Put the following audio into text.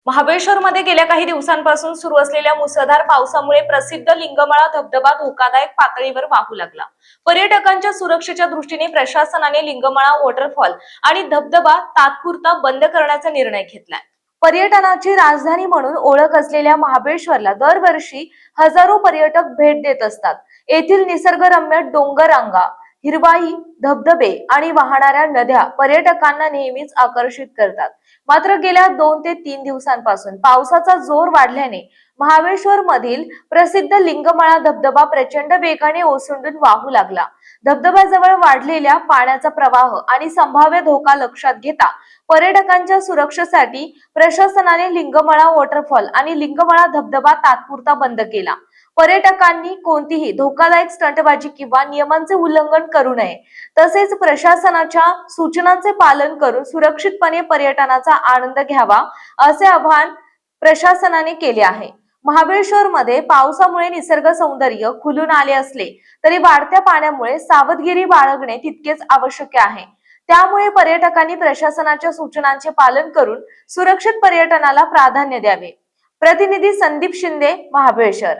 महाबळेश्वरमध्ये गेल्या काही दिवसांपासून सुरू असलेल्या मुसळधार पावसामुळे प्रसिद्ध लिंगमाळा धबधबा धोकादायक पातळीवर वाहू लागला। पर्यटकांच्या सुरक्षेच्या दृष्टीने प्रशासनाने लिंगमाळा वॉटरफॉल आणि धबधबा तात्पुरता बंद करण्याचा निर्णय घेतलाय। पर्यटनाची राजधानी म्हणून ओळख असलेल्या महाबळेश्वरला दरवर्षी हजारो पर्यटक भेट देत असतात। येथील निसर्गरम्य डोंगररांगा, हिरवाई, धबधबे आणि वाहणाऱ्या नद्या पर्यटकांना नेहमीच आकर्षित करतात। मात्र गेल्या 2 ते 3 दिवसांपासून पावसाचा जोर वाढल्याने महाबळेश्वर मधील प्रसिद्ध लिंगमाळा धबधबा प्रचंड वेगाने ओसंडून वाहू लागला। धबधब्याजवळ वाढलेल्या पाण्याचा प्रवाह आणि संभाव्य धोका लक्षात घेता पर्यटकांच्या सुरक्षेसाठी प्रशासनाने लिंगमाळा वॉटरफॉल आणि लिंगमाळा धबधबा तात्पुरता बंद केला। पर्यटकांनी कोणतीही धोकादायक स्टंटबाजी किंवा नियमांचे उल्लंघन करू नये, तसेच प्रशासनाच्या सूचनांचे पालन करून सुरक्षितपणे पर्यटनाचा आनंद घ्यावा असे आवाहन प्रशासनाने केले आहे। महाबळेश्वर मध्ये पावसामुळे निसर्ग सौंदर्य खुलून आले असले तरी वाढत्या पाण्यामुळे सावधगिरी बाळगणे तितकेच आवश्यक आहे। त्यामुळे पर्यटकांनी प्रशासनाच्या सूचनांचे पालन करून सुरक्षित पर्यटनाला प्राधान्य द्यावे। प्रतिनिधी संदीप शिंदे, महाबळेश्वर।